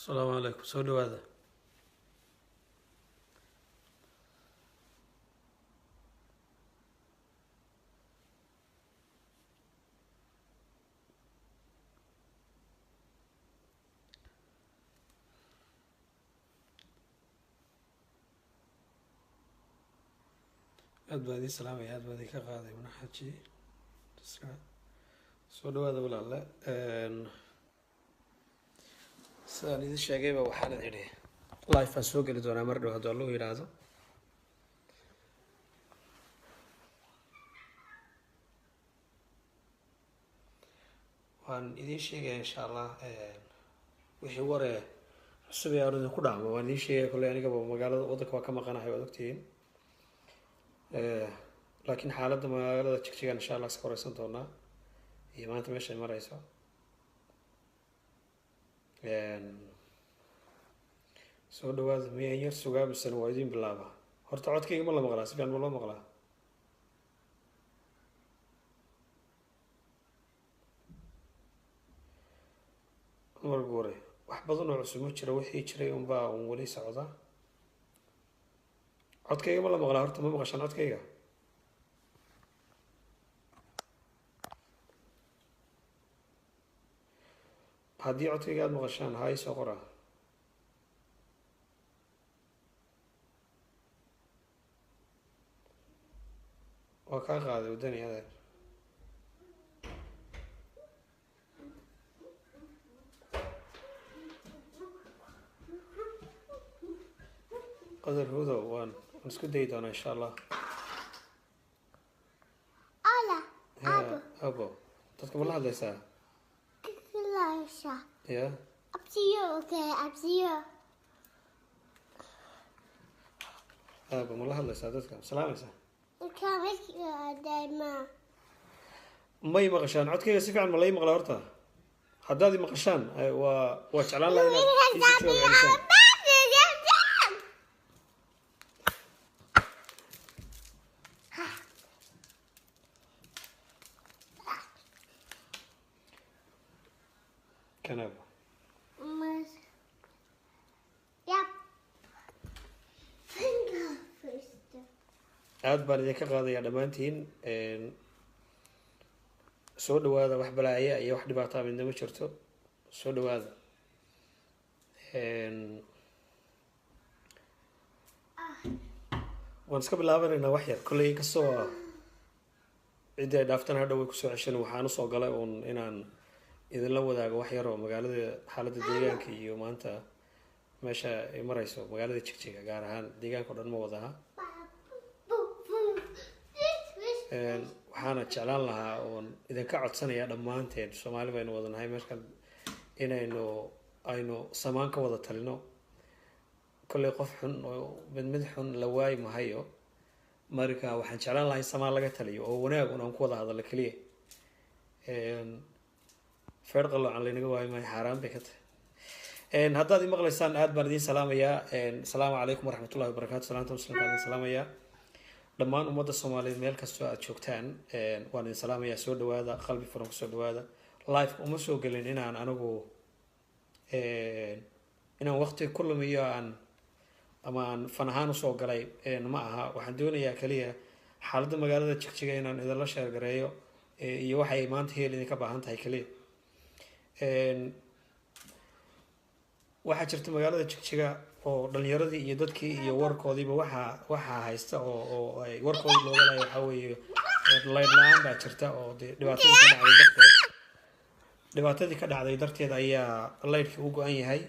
السلام عليكم سو دhowaada aad baan idin salaamaya aad baan idinka qaaday manaxaji soo dhawaada walaale sidaan idin sheegayba waxaan idhi live aan soo geli doonaa mar dhow hadduu allahu yidhaahdo waan idin sheegaya insha allah wixii ware cusub ee aan idinku dhacmo waan idin sheegaya kolley anigaba magaalada waddanka waa ka maqanahay waad ogtihiin laakiin xaaladda magaalada jigjigan insha allah iska horeysan doonaa iyo maanta meeshay mareyso soo dhawaada miyaan yar sugaa misena waa idin bilaaba horta codkayga ma la maqlaa si fiican ma loo maqlaa marka hore wax badan oo cusub ma jiro wixii jiray unbaa un weli socda codkayga ma la maqlaa horta ma maqashaan codkayga haddii codkayga aada maqashaan haa isoo qora waa kaa qaaday waddani adeer qadar hudow waan isku dayi doonaa insha allah Hola, abo dadka ma la hadlaysaa Lasha. ya Up to you, okay? Up to you. abo ma la hadlaysaa dadka ma salaamaysaa You can make your demo. may maqashaan codkayga si fiican ma lai maqlaa horta haddaad i maqashaan waa jeclaan lahaa inaad isu joog celisaan kanabo Yep. Finger first. aad baan idinka qaadayaa dhammaantiin soo dhawaada wax balaaya iyo wax dhibaataa midna ma jirto soo dhawaada waan iska bilaabanaynaa wax yar kolley inkastoo ciddii ay dhaaftan hadhow way kusoo ceshan waxaan usoo galay uun inaan idinla wadaago wax yar oo magaalada xaaladda deegaanka iyo maanta meesha ay mareyso magaalada jigjiga gaar ahaan deegaanka o dhan ma wadaha waxaana jeclaan lahaa oon idinka codsanayaa dhammaanteen soomaali baynu wadanahay meeskan aynu samaan ka wada talino kolley qof xun oo mid xun la waayi mahayo marka waxaan jeclaan lahaa in samaan laga taliyo oo wanaag un aan ku wada hadallo keliya feer qaloocan laynaga waayo maayo xaaraan bay ka tahay haddaad i maqlaysaan aad baan idiin salaamayaa asalaamu calaykum waraxmatullahi wabarakatu salaanta muslimka idin salaamayaa dhammaan ummadda soomaaliyeed meel kastoo aada joogtaan waan idin salaamayaa soo dhawaada qalbi furan kusoo dhawaada live uma soo gelin inaan anigu inaan waqti ku lumiyo ama aan fan ahaan usoo galay ma aha waxaan doonayaa kaliya xaaladda magaalada jigjiga inaan idinla sheergareeyo iyo waxay maanta heel idinka baahan tahay kaliya waxaa jirta magaalada jigjiga oo dhalinyaradii iyo dadkii iyo warkoodiiba waxaa haysta oo ay warkoodii looga laaya waxaa weeye layd la-aan baa jirta oo dee dhibaatadii ka dhacday darteed ayaa laydhkii u go-an yahay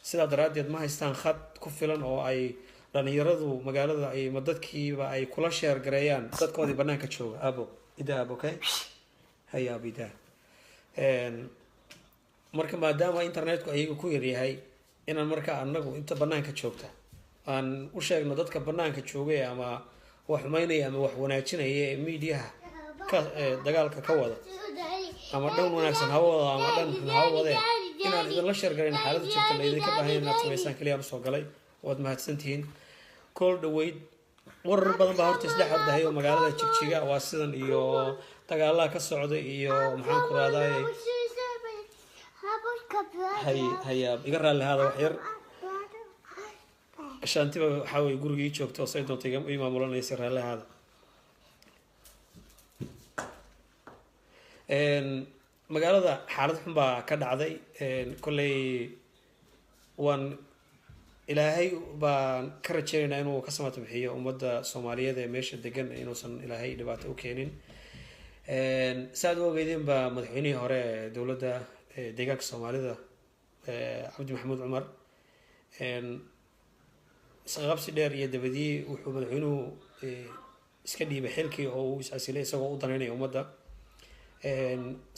sidaa daraaddeed ma haystaan khad ku filan oo ay dhalinyaradu magaalada ma dadkiiba ay kula sheergareeyaan dadkoodii banaanka jooga abo ida abo okay haya abo ida marka maadaama internetku ayaga ku yaryahay inaan markaa anagu inta banaanka joogta aan u sheegno dadka banaanka joogay ama wax xumeynaya ama wax wanaajinaya ee miidiyaha dagaalka ka wada ama dhan wanaagsan ha wada ama dhan xun ha wadeen inaan idinla sheergarayn xaaladda jirta la idinka baahan inaad samaysaan kaliya usoo galay waad mahadsantihiin kool dhaweyd warar badan baa horta isdhex ordahay oo magaalada jigjiga waa sidan iyo dagaalaha ka socda iyo maxaan ku raadayay haya iga raalli hada wax yar shaantiba waxa way gurigii joogto oo say doonto iga maamulanaysa raalli hada magaalada xaalad xun baa ka dhacday kolley waan ilaahay baan ka rajeynaynaa inuu ka samata bixiyo ummadda soomaaliyeed ee meesha degan inuusan ilaahay dhibaato u keenin saad u ogeydeen baa madaxweynihii hore ee dowladda deegaanka soomaalida cabdi maxamuud cumar isqaqabsi dheer iyo dabadii wuxuu madaxweynuhu iska dhiibay xilkii oo uu is-casilay isagoo u danaynaya ummadda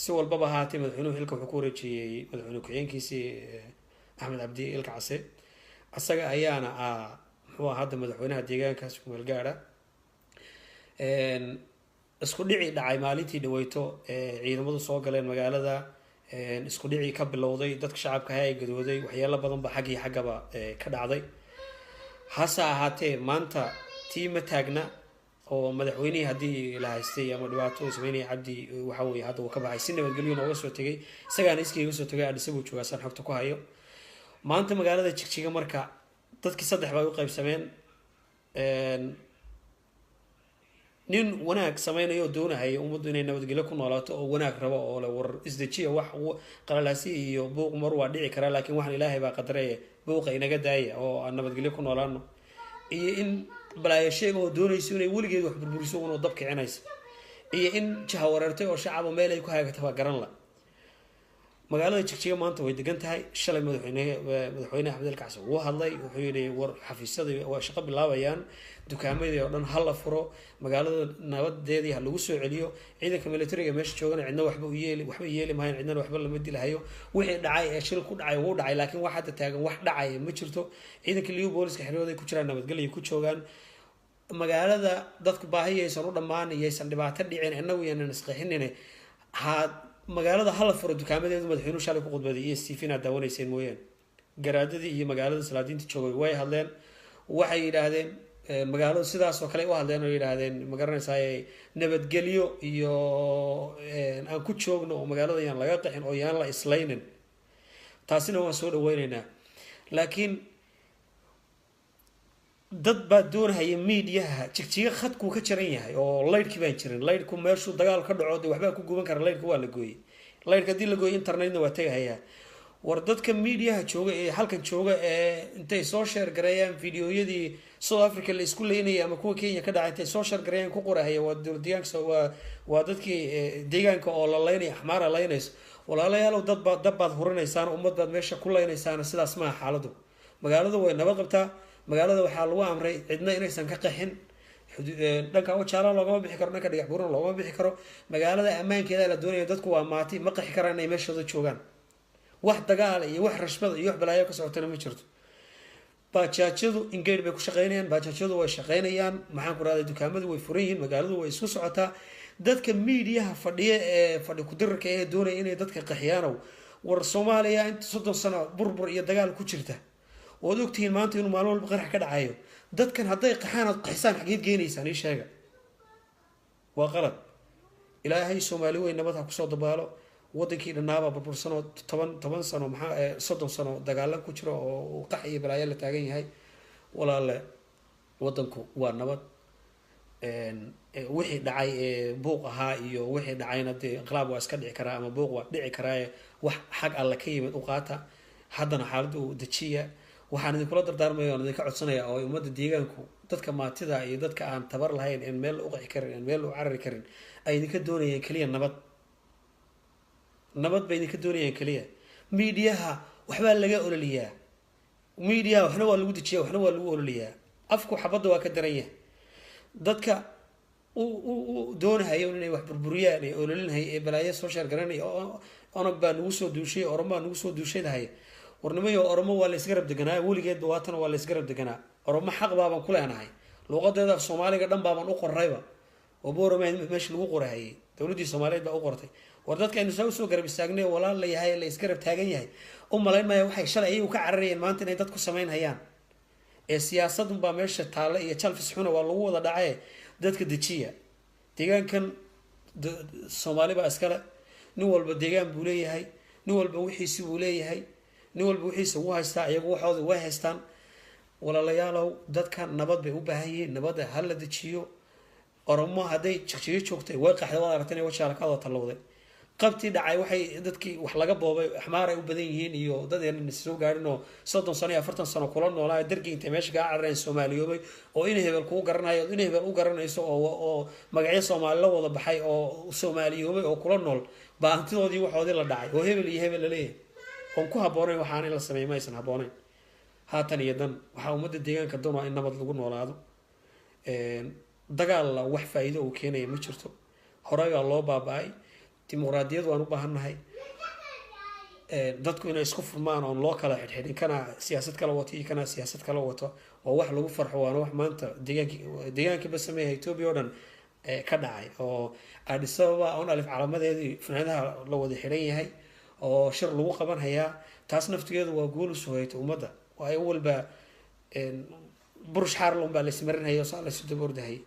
si walbaba ahaatee madaxweynuhu xilka wuxuu ku wareejiyey madaxweyne ku-xigeenkiisii axmed cabdi ilka case asaga ayaana muxuu hadda madaxweynaha deegaankaas kumeel gaadha isku dhici dhacay maalintii dhaweyto ciidamadu soo galeen magaalada isku dhicii ka bilowday dadka shacabka ahaa ee gadooday waxyaalo badan ba xaggii xaggaba ka dhacday hase ahaatee maanta tii ma taagna oo madaxweynihii haddii la haystay ama dhibaato sameynaya cabdi waxa weye hadda uu ka baxay si nabadgelyo nooga soo tegay isagaana iskaiga soo tegay adhisa buu joogaa saan xogta ku hayo maanta magaalada jigjiga marka dadkii saddex bay u qaybsameen nin wanaag sameynayo oo doonahaya ummaddu inay nabadgelyo ku noolaato oo wanaag rabo oo le war isdejiya wax qalalaasi iyo buuq mar waa dhici karaa laakiin waxaan ilaahay baa qadaraya buuqa inaga daaya oo aan nabadgelyo ku noolaano iyo in balaayo sheega oo doonayso inay weligeed wax burburiso unoo dab kicinaysa iyo in jaha wareertay oo shacaba meel ay ku haagataba garan la magaalada jigjiga maanta way degan tahay shalay madaxweyne axmed ilka case wuu hadlay wuxuu yidhi war xafiisyadii waa shaqo bilaabayaan dukaamadii oo dhan ha la furo magaalada nabadeedii ha lagu soo celiyo ciidanka militariga meesha joogana cidna waxba yeeli maayan cidnana waxba lama dilahayo wixii dhacay ee shil ku dhacay wuu dhacay laakiin wax hadda taagan wax dhacaya ma jirto ciidanka liyu booliska xerooday ku jiraan nabadgelyo ku joogaan magaalada dadku baahiyaysan u dhammaan iyaysan dhibaato dhicin inagu yaanan isqixinin magaalada hala furo dukaamadeedu madaxweynuhu shalay ku khudbaday iyo stephen aad daawanayseen mooyaan garaadadii iyo magaalada salaadiinta joogay way hadleen waxay yidhaahdeen magaaladu sidaas oo kale u hadleen oo yidhaahdeen magaranaysaa nabadgelyo iyo aan ku joogno oo magaalada yaan laga qaxin oo yaan la islaynin taasina waan soo dhaweyneynaa laakiin dad baa doonahaya mediaha jigjiga khadkuu ka jaran yahay oo laydhkii baan jirin laydhku meeshuu dagaal ka dhaco de waxbaa ku guban kara laydhka waa la gooyey laydhka haddii la gooyey internetna waa tegahayaa war dadka mediaha jooga ee halkan jooga ee intay soo sheergareeyaan videoyadii south africa la isku leynayay ama kuwa kenya ka dhacay intay soo sheergareeyaan ku qorahaya waa dowladdeegaanka waa dadkii deegaanka oo la leynaya axmaara leynayso walaalayaalow dabbaad hurinaysaan ummad baad meesha ku leynaysaan sidaas maaha xaaladu magaaladu way nabad qabtaa magaalada waxaa lagu amray cidna inaysan ka qaxin dhanka wajaala loogama bixi karo dhanka dhagax buurna loogama bixi karo magaalada ammaankeeda la doonaya dadku waa maati ma qaxi karaan inay meeshooda joogaan wax dagaal iyo wax rashbada iyo wax balaayo ka socotana ma jirto baajaajyadu engage bay ku shaqeynayaan baajaajyadu way shaqeynayaan maxaan ku rahday dukaamadu way furan yihiin magaaladu way isku socotaa dadka mediaha fadhiya ee fadhi kudirarka ee doonaya inay dadka qaxiyaanow war soomaaliya inta 30 sano burbur iyo dagaal ku jirta waad ogtihiin maanta inuu maalin walba qarax ka dhacayo dadkan hadday qaxaan aad qaxisaan xageed geenaysaan ii sheega waa qalad ilaahay soomaali weyn nabad ha kusoo dabaalo wadankii dhannaaba burbursanoo 10 sano maxaa 30 sano dagaalan ku jiro oo qax iyo balaayo la taagan yahay walaale wadanku waa nabad wixii dhacay ee buuq ahaa iyo wixii dhacayna dee inqilaab waa iska dhici karaa ama buuq waa dhici karaa wax xag alle ka yimid u qaata haddana xaaladda uu dejiya waxaan idinkula dardaarmaya oon idinka codsanaya oo ummadda deegaanku dadka maatida iyo dadka aan tabar lahayn en meel u qaxi karin en meel u carari karin ay idinka doonayeen keliya nabad bay idinka doonayeen keliya mediaha waxbaa laga ololiyaa mediaha waxna waa lagu dejiyaa waxna waa lagu ololiyaa afku xabadda waa ka daran yahay dadka u doonahayo inay wax burburiyaan ee ololinhay ee balaayo soo sheergaranay onag baa nagu soo duushay oromo baa nagu soo duushaydahay warnimayo oromo waa la isgarab deganaa weligeedba waatana waa la isgarab deganaa oromo xaq baabaan ku leenahay luuqadeeda soomaaliga dhan baabaan u qorayba oo boorama meesha lagu qorahayay dowladdii soomaaliyeed baa u qortay war dadka aynu saa usoo garab istaagnay walaal la yahay la isgarab taagan yahay u malayn maya waxay shalay ayagu ka cararayeen maanta inay dad ku samayn hayaan ee siyaasadun baa meesha taale iyo jalfis xuna waa lagu wada dhacaye dadka dejiya deegaankan soomaali baa iskale nin walba deegaan buu leeyahay nin walba wixiisi uu leeyahay nin walba wixiisa uu haystaa iyagu waxooda way haystaan walaalayaalow dadka nabad bay u baahan yihiin nabadda ha la dejiyo oromo hadday jigjiga joogtay way qaxday waad aragtay inay wajaala ka wada tallowday qabtii dhacay waxay dadkii wax laga boobay axmaar ay u badan yihiin iyo dadeenan soo gaadhin oo 30 sano iyo 40 sano kula noolaa dargii intay meesha ka carareen Soomaaliyoobay oo in hebel ku garanayo in hebel u garanayso oo magacyo Soomaali la wada baxay oo Soomaaliyoobay oo kula nool baantidoodii waxoodii la dhacay oo hebel iyo hebel la leeyahay oo ku haboonay waxaan in la sameeyay maysan haboonay haatan iyo dan waxa ummadda deegaanka doonaa in nabad lagu noolaado dagaal la wax faa'iido uu keenayo ma jirto horaga loo baabay dimuqraadiyad waan u baahannahay dadku inay isku furmaan oo loo kala xidhxidhin kana siyaasad kala wato iyo kana siyaasad kala wato oo wax lagu farxo waana wax maanta deegaanka ba sameeyay Ethiopia oo dhan ka dhacay oo Addis Ababa oo alif calaamadeedii fanaadaha la wada xiran yahay oo shir lagu qaban hayaa taas naftigeedu waa guul u sugayto ummadda waa ay walba burush xarlon baa la ismarinayo oo la soo dabordahay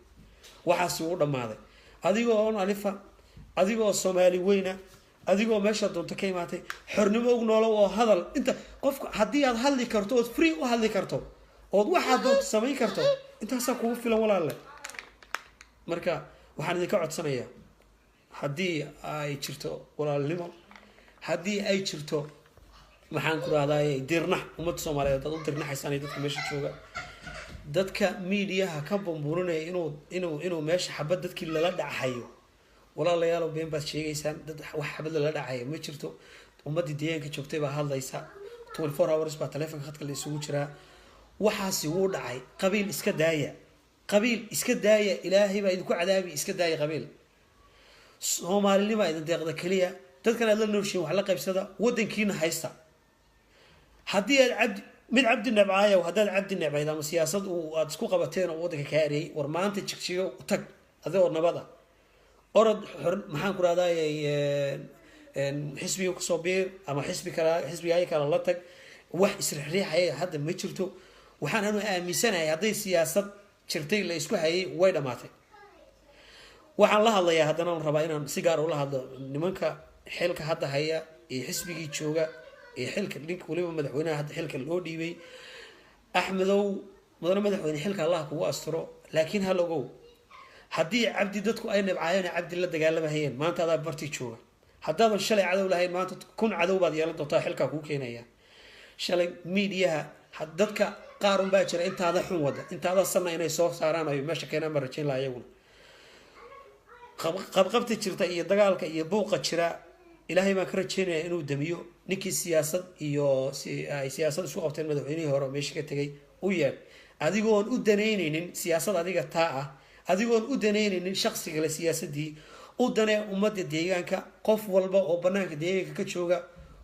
waxaas uu dhamaaday adigoo on alifa adigoo Soomaali weyna adigoo meesha doonto ka imaatay xornimo ugu noolo oo hadal inta qofka hadii aad hadli karto oo free u hadli karto oo waxa doonto sameyn karto intaas kugu filan walaalle marka waxaan idinka codsanayaa hadii ay jirto walaalnimo hadii ay jirto maxaan ku raadayay dirnax ummadda Soomaaliyeed dad u dirnaxaysan dadka meesha jooga dadka media ka bambuurinay inuu meesha xabad dadkii lala dhacayo walaalayaal been baad sheegaysaan dad wax xabad lala dhacayo ma jirto ummadda deegaanka joogtay baa hadlaysa 24 hours baa telefoon khadka la isugu jiraa waxaasi wuu dhacay qabiil iska daaya ilaahay baa idinku cadaabi iska daaya qabiil Soomaalilima idin deeqda kaliya dadkan aad la nooshiin wax la qaybsada wadankiina haysta hadii aad cabdi nabcaaya hadaad cabdi nabcayd ama siyaasad uu aad isku qabateen oo wadanka ka hareeyay war maanta jigjiga u tag adoo nabada orod maxaan ku raadayay xisbiga ku soo biir ama xisbiga ay kala la tag wax isriixriixay hadda ma jirto waxaan anu aaminsanahay haday siyaasad jirtay la isku hayay way dhamaatay waxaan la hadlayaa haddana aan rabaa inaan si gaar ah ula hadlo nimanka xilka hadda haya ee xisbigii jooga ee xilka dhink waliba madaxweynaha hadda xilka loo dhiibay Axmedow madaxweyne xilka Allah kugu astiro laakiin hal ogow hadii cabdi dadku ay nabcaayeen cabdi la dagaalamahayeen maanta aad barti jooga hadaba shalay cadow lahayn maanta kun cadow baad yeelan doontaa xilka ku keenaya shalay media dadka qaar baa jira intaada xun wada intaada sanna inay soo saaraan ay meesha keenaan marjin la ayaguna qabqabta jirta iyo dagaalka iyo buuqa jira ilaahay baan ka rajeynayaa inuu damiyo ninkii siyaasad iyo siyaasad isku qabteen madaxweynihii hore meesha ka tagay u yeer adigoon u daneynaynin siyaasad adiga taa ah adigoon u daneynaynin shakhsiga la siyaasadii u danee ummadda deegaanka qof walba oo banaanka deegaanka ka jooga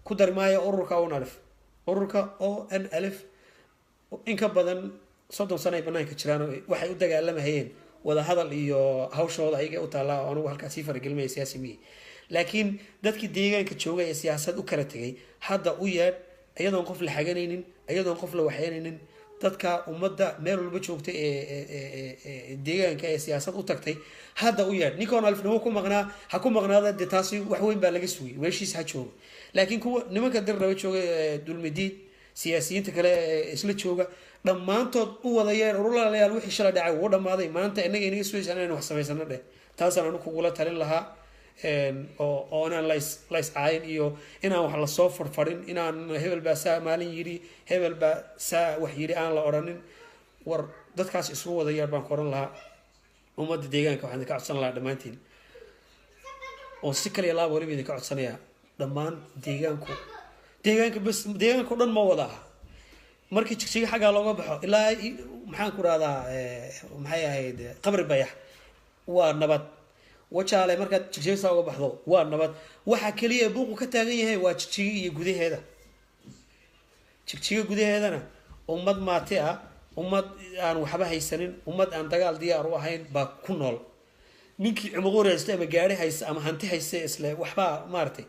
ku darmaayo ururka ONLF in ka badan 30 sano ay banaanka jiraan waxay u dagaalamayeen wada hadal iyo hawshooda ayaga u taala oo anigu halkaas faragelmay siyaasiyiin laakiin dadkii deegaanka joogay ee siyaasad u kala tagay hadda u yeer ayadoon qof la xaganaynin ayadoon qof la waxyeynaynin dadka ummadda meel walba joogtay ee deegaanka ee siyaasad u tagtay hadda u yeer ninkoon alfnimo ku maqnaada de taasi wax weyn baa laga sugay meeshiis ha joogo laakiin kuwa nimanka dirraba joogay dulmidiid siyaasiyiinta kale isla jooga dhamaantood u wada yeer urulaalayaal wixii shalay dhacay wuu dhamaaday maanta inaga soo inaan wax samaysano dheh taasaan anu kugula talin lahaa oo inaan lays caayin iyo inaan wax la soo farfarin inaan hebel baa saa maalin yiri hebel baa saa wax yiri aan la oranin war dadkaas isku wada yeer baan qoran lahaa ummadda deegaanka waxaan ka codsan lahaa dhamaantiin oo si kale laab waliba idin ka codsanayaa dhamaan deegaanka bas deegaanka dhan ma wada markii jigjiga xagaa looga baxo ilaa maxaan ku raadaa maxay ahayd qabri bayax waa nabad wajaale marka jigjiga uga baxdo waa nabad waxa kaliya buuqu ka taagan yahay waa jigjiga iyo gudaheedana ummad maate ah ummad aan waxba haysanin ummad aan dagaal diyaar u ahayn baa ku nool ninkii cimaqoor haysta ama gaari haysta ama hanti haysta isla waxba maartay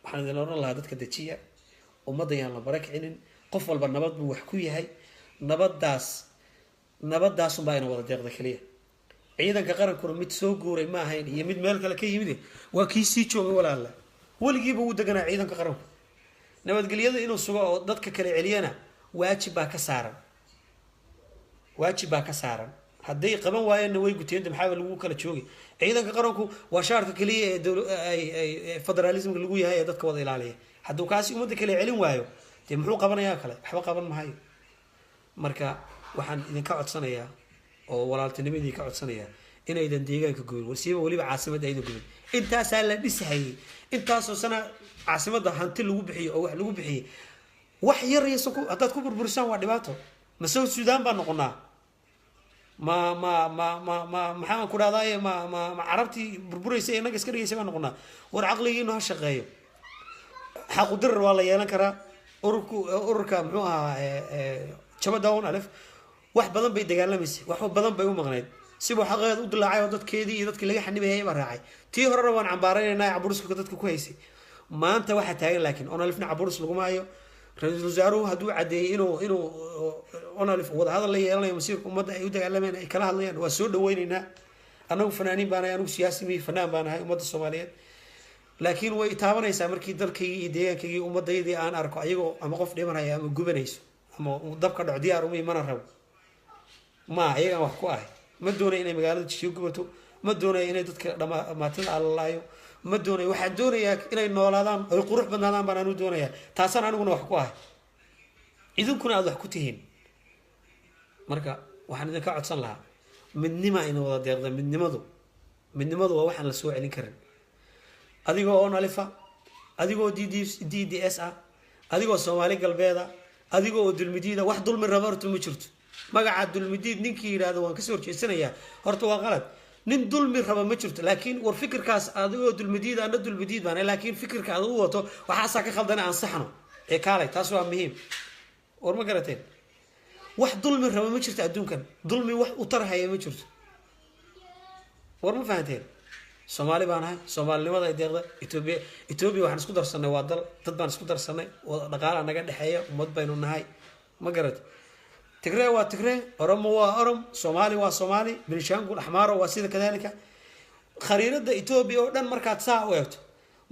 waxaan idin oran lahaa dadka dejiya ummadda yaan la barakicinin qof walba nabad buu wax ku yahay nabadaas baa ina wada deeqda kaliya ciidanka qarankuna mid soo guuray ma ahayn iyo mid meel kale ka yimid waa kii sii joogay walaal waligiiba uu deganaa ciidanka qaranku nabadgelyada inuu sugo oo dadka kale celiyana waajib baa ka saaran hadday qaban waayeenna way guteenta maxaaba lagu kala joogay ciidanka qaranku waa shaarka kaliya ee federalismka lagu yahay ee dadka wada ilaaliya hadduu kaasi ummadda kale celin waayo dee muxuu qabanayaa kale waxba qaban mahayo marka waxaan idinka codsanayaa oo walaaltinimadii ka codsanayaa inaydan deegaanka gubin wasiiba weliba caasimadda aydan gubin intaasaa la dhisahayay intaasoo sana caasimadda hanti lagu bixiyo oo wax lagu bixiyey wax yar iyo haddaad ku burburisaan waa dhibaato ma South Sudan baan noqonaa maxaan ku dhahdaye ma carabtii burburaysa inaga iska dhigaysa baan noqonaa war caqligiinu ha shaqeeyo xaqu dirar waa la yeelan karaa ururka muxuu ahaa jabadawn alif wax badan bay dagaalamaysa wax badan bay u maqnayd sibuu xaqeed u dilaacay oo dadkeedii iyo dadkii laga xanibayay baa raacay tii horena waan cambaaraynaynaa caburuska dadka ku haysay maanta waxaa taagan laakiin onalifna caburus laguma hayo ra-iisul wasaaruhu hadduu cadeeyey inuu onalif wadahadal la yeelanayo masiirka ummadda ay u dagaalamayaan ay kala hadlayaan waa soo dhaweynaynaa anagu fanaaniin baan ahay anagu siyaasi mihi fanaan baan ahay ummadda soomaaliyeed laakiin way taabanaysaa markii dalkaygii iyo deegaankaygii ummaddaydii aan arko ayagoo ama qof dhimanaya ama gubanayso ama dabka dhaco diyaar umay mana rabo ma ayagaan wax ku ahay ma doonaya inay magaalada jishiyo gubato ma doonaya inay dadka dhamaatada alalaayo ma doonaya waxaan doonayaa inay noolaadaan ay qurux badnaadaan baan anu doonayaa taasaan aniguna wax ku ahay idinkuna aada wax ku tihiin marka waxaan idinka codsan lahaa midnima ina wada deeqda midnimadu waa waxaan la soo celin karin adigoo onalifa adigoo d d s ah adigoo soomaali galbeeda adigoo oo dulmidiida wax dulmi raba horta ma jirto magaca dulmidiid ninkii yidhaahdo waan kasoo horjeesanayaa horta waa qalad nin dulmi raba ma jirto laakiin war fikirkaas adigoo dulmidiid ana dulmidiid baan laakiin fikirka aad u wato waxaasaa ka khaldana ansaxno ee kaalay taas waa muhiim war ma garateen wax dulmi raba ma jirto adduunkan dulmi wax u tarhaya ma jirto war ma fahanteen soomaali baan ahay soomaalinimada ay deeqda etoobiya waxaan isku darsanay waa dad baan isku darsanay dhaqaala naga dhexeeya ummad baynu nahay ma garat tigree waa tigree oromo waa orom soomaali waa soomaali benishaangul axmaaro waa sida kadalika khariirada etoobiya oo dhan markaad saa u eegto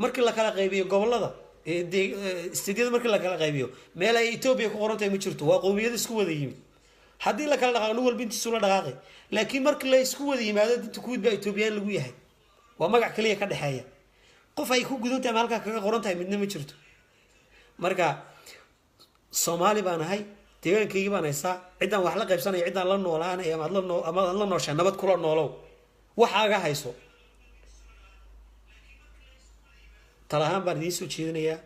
markii la kala qaybiyo gobolada istiidyada markii la kala qaybiyo meel ay etoobiya ku qoran tahay ma jirto waa qowmiyada isku wada yimid haddii la kala dhaqaaqo nin walba intiisu la dhaqaaqay laakiin markii la isku wada yimaado dinta kuwid baa etoobiyaan lagu yahay waa magac kaliya ka dhexeeya qof ay ku gudan tahay halkaa kaga qoran tahay midna ma jirto marka soomaali baan ahay deegaankaygii baan haysaa ciddaan wax la qaybsanaya ciddaan la noolaanaya ama aad la nooshaa nabad kula noolow waxaaga hayso talahaan baan idiin soo jeedinayaa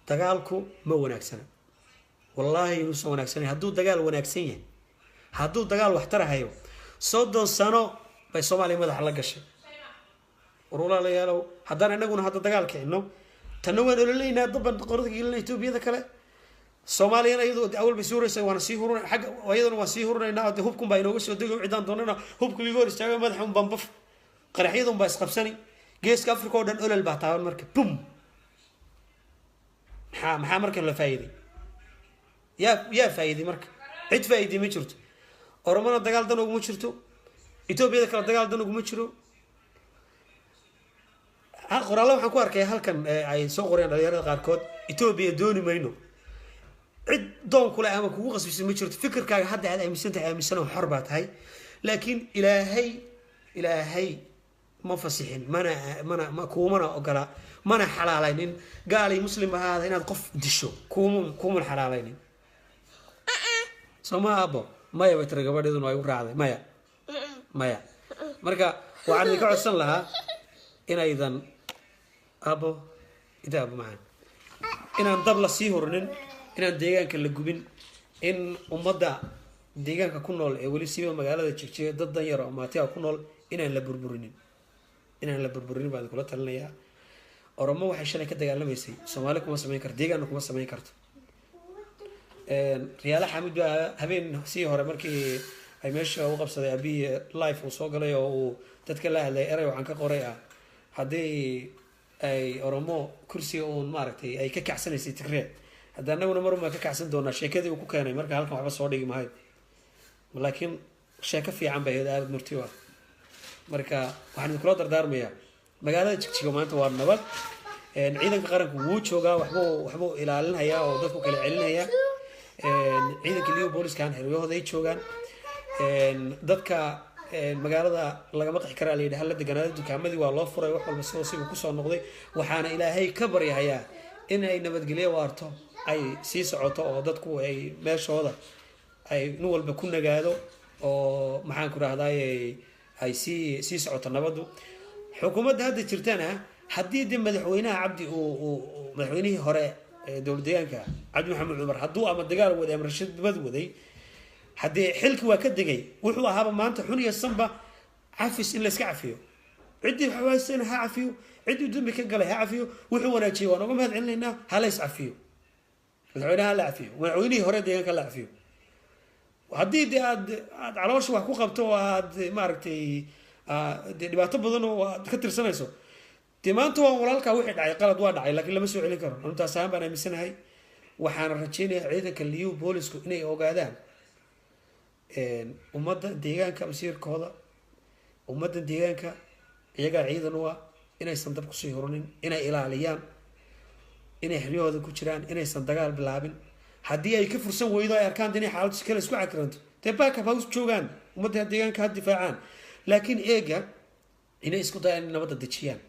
dagaalku ma wanaagsana wallaahi inuusan wanaagsanay hadduu dagaal wanaagsan yahay hadduu dagaal waxtarahayo 30 sano bay soomaaliya madaxa la gashay warwalaalayaalow haddaan inaguna hadda dagaal kicino tanna waan ololaynaa daban qorada gelina etoobiyada kale soomaaliyana iyadoo awal bay suuraysa waana sii hurunay xagga iyadana waan sii hurunaynaa oo hubkun baa inooga soo dego cidaan doonana hubka iga hor istaaga madaxa un bambaf qaraxyadun baa isqabsani geeska afrika oo dhan olol baa taaban marka bum maxaa marka la faa'iiday yaa faa'iiday marka cid faa'iiday ma jirto oromana dagaal dan uguma jirto etoobiyada kale dagaal dan uguma jiro qoraallo waxaan ku arkay halkan ay soo qoreen dhalinyarada qaarkood etoobiya dooni mayno cid doon kule ama kugu qasbisa ma jirto fikirkaaga hadda aad aaminsan tahay aaminsanoo xor baa tahay laakiin ilaahay ma fasixin mana kuumana ogola mana xalaalaynin gaalay muslim ahaada inaad qof disho kuuman xalaalaynin sooma abo maya bay tira gabadheeduna ay u raacday maya marka waxaan idinka codsan lahaa inaydan abo macaan inaan dab la sii hornin inaan deegaanka la gubin in ummadda deegaanka ku nool ee weli siiba magaalada jigjiga dad dan yar oo maatiya ku nool inaan la burburinin baan kula talinayaa oromo waxay shalay ka dagaalamaysay soomaali kuma samayn karto deegaanna kuma samayn karto riyaala xamid baa habeen sii hore markii ay meesha u qabsaday abiy life uu soo galay oo uu dadka la hadlay eray waxaan ka qoray ah haddii ay oromo kursiga uun maaragtay ay ka kacsanaysay tigree hadda anaguna marunbaa ka kacsan doonaa sheekadii uu ku keenay marka halkan waxba soo dhigi mahayo laakiin sheeko fiican bay ahayd aada murti u ah marka waxaan idinkula dardaarmayaa magaalada jigjiga maanta waa nabad ciidanka qaranku wuu joogaa waxbuu ilaalinhayaa oo dadku kala celinhayaa ciidanka liyo booliiskan xeryahooda ay joogaan dadka magaalada lagama qixi karaa la yidhi hala deganaada dukaamadii waa loo furay wax walba sidoo sibu kusoo noqday waxaana ilaahay ka baryahayaa in ay nabadgelyo waarto ay sii socoto oo dadku ay meeshooda ay nin walba ku nagaado oo maxaan ku rahdaay ay sii socoto nabadu xukuumadda hadda jirtana haddii de madaxweynaha cabdi madaxweynihii hore dowlad deegaanka cabdi maxamed cumar hadduu ama dagaal waday ama rashadbad waday haddii xilki waa ka degay wuxuu ahaaba maanta xun iyo sanba cafis in layska cafiyo ciddii xawaasana ha cafiyo ciddii dambi ka galay ha cafiyo wuxuu wanaajiyey waan uga mahad celinaynaa ha lays cafiyo madaxweynaha ha la cafiyo madaxweynihii hore deegaanka la cafiyo haddii de aad caloosha wax ku qabto oo aad maaragtay de dhibaato badan oo aad ka tirsanayso dee maanta waa walaalkaa wixii dhacay qalad waa dhacay laakiin lama soo celin karo intaas ahaan baan aaminsanahay waxaana rajeynayaa ciidanka liyu boolisku inay ogaadaan ummadda deegaanka masiirkooda ummadda deegaanka iyagaa ciidan u ah inaysan dab kusii hurinin inay ilaaliyaan inay xeryahooda ku jiraan inaysan dagaal bilaabin haddii ay ka fursan weydo ay arkaan inay xaalad kale isku cakiranto dee baakab ha joogaan ummadda deegaanka ha difaacaan laakiin eega inay isku dayaan in nabadda dejiyaan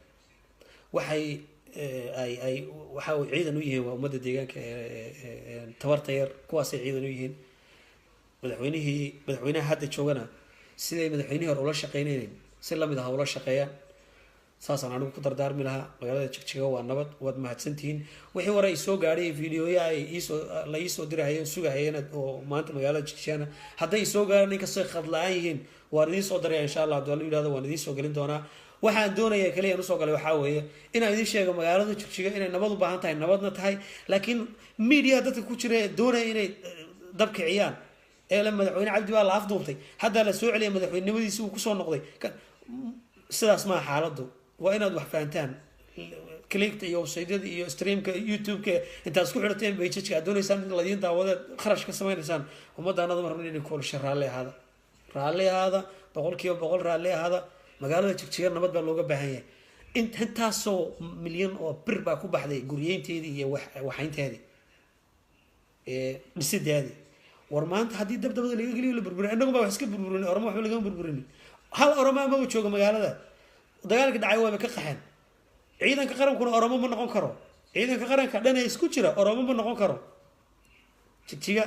waxay waxa uu ciidan u yihiin waa ummadda deegaanka tabarta yar kuwaasay ciidan u yihiin madaxweynaha hadda joogana siday madaxweynihii hore ula shaqeynayn si lamid ah ula shaqeeyaan saasaan anigu ku dardaarmi lahaa magaalada jigjiga waa nabad waad mahadsantihiin wixii hore ay soo gaadhay videoya ay la iisoo dirahayeen sugahayeen oo maanta magaalada jigjigana hadday soo gaaraan inkastoo khad la-aan yihiin waan idiin soo daraya insha allah haddii la yidhahdo waan idiin soo gelin doonaa waxaan doonaya kaliya usoo galay waxaa weeye inaan idiin sheego magaalada jigjiga inay nabad u baahan tahay nabadna tahay laakiin media dadka ku jira doonaya inay dab kiciyaan eele madaxweyne cabdi baa la afduubtay haddaa la soo celiyay madaxweynenimadiisi uu kusoo noqday sidaas maa xaaladu waa inaad wax fahantaan clickta iyo websaydyada iyo streamka youtube-ka intaad isku xidhateen bajajka aad doonaysaan in ladiin daawadeed kharash ka samaynaysaan ummaddaanada mar inay koolasha raalli ahaada 100% raalli ahaada magaalada jigjiga nabad baa looga baahan yahay intaasoo milyan oo bir baa ku baxday guryeynteedii iyo waxaynteedii dhisideedii war maanta haddii dabdabada laga geliyo la burburin innagu baa wax iska burburin oroma waxba lagama burburin hal oroma amaba jooga magaalada dagaalka dhacay waaba ka qaxeen ciidanka qarankuna oromo ma noqon karo ciidanka qaranka dhan ee isku jira oromo ma noqon karo jigjiga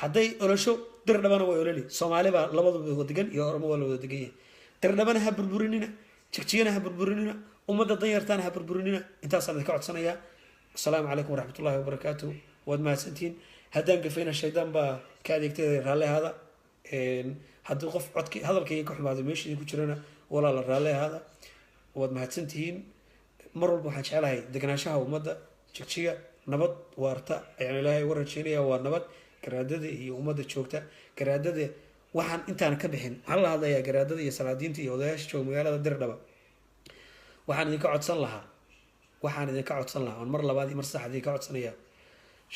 hadday olosho dirdhabana waa ololi soomaali baa labaduba wada degan iyo oromo waa la wada degan yahay dirdhabana ha burburinina jigjigana ha burburinina ummadda danyartaana ha burburinina intaasaan idinka codsanayaa asalaamu calaykum waraxmatullaahi wabarakaatu waad mahadsantihiin haddaan gafayna shaydaan baa ka adeegtay raalli ahaada haddii qof codki hadalkayga ka xumaaday meesha idinku jirana walaala raalli ahaada waad mahadsantihiin mar walba waxaan jeclahay deganaanshaha ummadda jigjiga nabad waarta ayaan ilaahay uga rajeynaya waa nabad garaadada iyo ummadda joogta garaadada waxaan intaan ka bixin waxaan la hadlayaa garaadada iyo salaadiinta iyo odayaasha jooga magaalada dirdhaba waxaan idinka codsan lahaa aan mar labaad iyo mar saddexaad idinka codsanayaa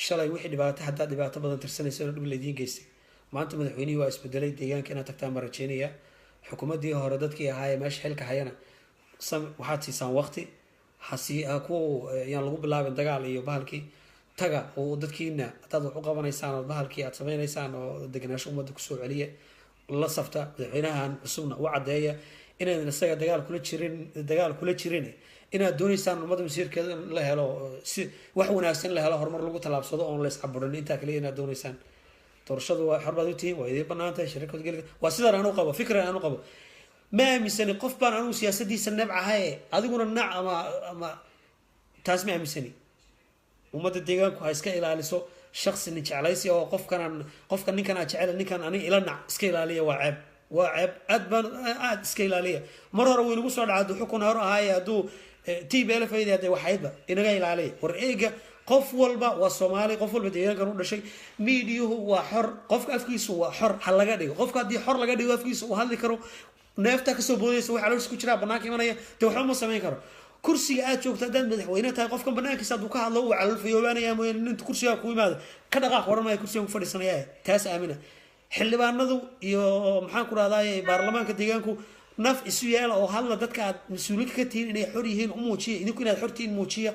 shalay wixii dhibaato haddaa dhibaato badan tirsanaysa oo dhib laydiin geystay maanta madaxweynihii waa isbedelay deegaanka inaad tagtaan baan rajeynayaa xukuumaddii hore dadkii ahaayee meesha xilka hayana waxaad siisaan waqti yaan lagu bilaabin dagaal iyo bahalkii taga oo dadkiina hadaad wax u qabanaysaan oo bahalkii aad sameynaysaan oo deganaansho ummadda kusoo celiya la safta madaxweynahan cusubna u caddeeya inaydan isaga dagaal kula jirin inaad doonaysaan ummadda masiirkeeda in la helo si wax wanaagsan in la helo horumar lagu tallaabsado oon la iscaburin intaa kaliya inaad doonaysaan doorashadu waa xor baad u tihiin waa idiin bannaan tahay shirarkood geli waa sidaan anu qabo fikran anu qabo ma aaminsani qof baan anugu siyaasadiisa nebcahaye adiguna nac ama taas ma aaminsani ummadda deegaanku ha iska ilaaliso shaksi nin jeclaysi oo qofka ninkan aa jecel ninkan aniga ila nac iska ilaaliya waa ceeb aad iska ilaaliya mar hore wuu inagu soo dhaca hadduu xukun hore ahaaye hadduu tblfaydi hadee waxaydba inaga ilaaliya war eega qof walba waa soomaali qof walba deegaankan u dhashay miidiyuhu waa xor qofka afkiisu waa xor ha laga dhigo qofka haddii xor laga dhigo afkiisa uu hadli karo neefta kasoo boodaysa wax calooshiis ku jiraa banaanka imanaya dee waxba ma samayn karo kursiga aad joogto haddaad madaxweyne tahay qofkan banaankiisa hadduu ka hadlo uu calolfayoobaanaya mooyaan inta kursigaa ku yimaado ka dhaqaaq waran maayo kursigan ku fadhiisanaya taas aamina xildhibaanadu iyo maxaan ku rahdaay baarlamaanka deegaanku naf isu yeela oo hadla dadka aad mas-uuliyad ka tihiin inay xor yihiin u muujiya idinku inaad xortihiin muujiya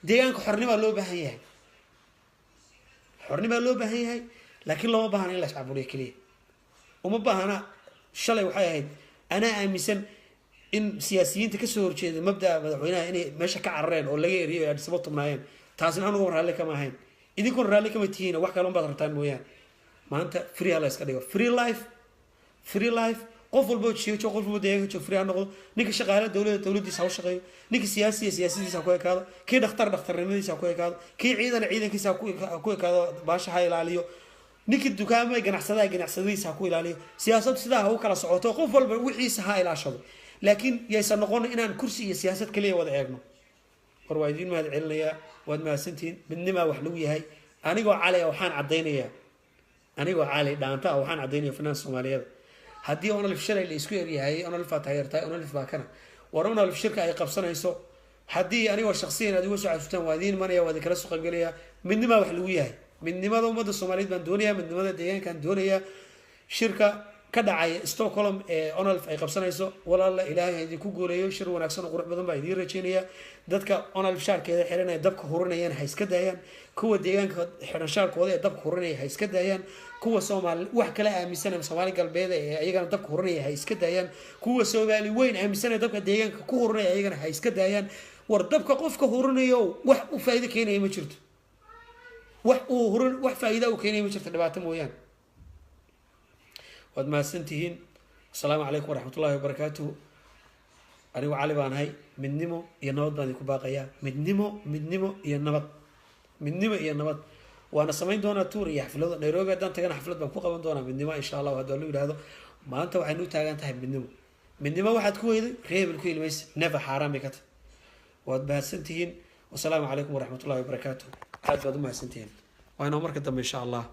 deegaanka xornimaa loo baahan yahay xornimaa loo baahan yahay laakiin looma baahana in la iscaburiyo keliya uma baahana shalay waxay ahayd anaa aaminsan in siyaasiyiinta kasoo horjeeda mabdaa madaxweynaha inay meesha ka carareen oo laga eriyo ay adhisabo tubnaayeen taasina anugu raalli kama ahayn idinkuna raalli kama tihiin wax kale unbaad rabtaan mooyaane maanta free ha la iska dhigo free life qof walbo joogo qof walbo deegaanka joogo free ha noqdo ninka shaqaale dowladiisa ha u shaqeeyo ninka siyaasadiisa ha ku ekaado kii dhakhtarnimadiisa ha ku ekaado kii ciidankiisa ha ku ekaado baasha ha ilaaliyo ninkii dukaamay ganacsadadiisa ha ku ilaaliyo siyaasadu sidaa ha u kala socoto qof walba wixiisa ha ilaashado laakiin yaysan noqon inaan kursi iyo siyaasad kaliya wada eegno war waa idiin mahad celinayaa waad mahadsantihiin midnimaa wax lagu yahay anigoo cali waxaan caddaynayaa anigoo cali dhaanta waxaan caddaynaya finaan soomaaliyeed haddii onolif shalay la isku eryahay onolif baa taageertahay onolif baa kana war onolif shirka ay qabsanayso haddii anigoo shaksiyan aad iga soo xasuustaan waa idiin imanaya waa idinkala soo qaybgelaya midnimaa wax lagu yahay midnimada ummadda soomaaliyeed baan doonayaa midnimada deegaankaan doonayaa shirka ka dhacaya Stockholm ee onolif ay qabsanayso walaala ilaahay idinku guuleeyo shir wanaagsan oo qurux badan baa idiin rajeynaya dadka onolif shaarkeeda xiran ee dabka hurinayaan ha iska daayaan kuwa deegaanka xiran shaarkooda ee dabka hurinaya ha iska daayaan kuwa Soomaali wax kale aaminsan Soomaali galbeed ee ayagana dabka hurinaya ha iska daayaan kuwa Soomaali weyn aaminsan dabka deegaanka ku hurinaya ayagana ha iska daayaan war dabka qofka hurinayo wax u faa'iido keenaya ma jirto wax faa'iido u keenaya ma jirto dhibaato mooyaan waad mahadsantihiin asalaamu calaykum waraxmatullaahi wabarakaatuhu anigu cali baan ahay midnimo iyo nabad baan idinku baaqayaa midnimo iyo nabad waana samayn doonaa tuur iyo xaflado Nairobi haddaan tagana xaflad baan ku qaban doonaa midnimo insha allah haddii la yidhaahdo maanta waxaynu u taagan tahay midnimo waxaad ku weyday reebel ku ilmaysa never xaaraan bay ka tahay waad mahadsantihiin wasalaamu calaykum waraxmatullaahi wabarakaatuhu aad baad u mahadsantihiin waa inoo marka dambe insha allah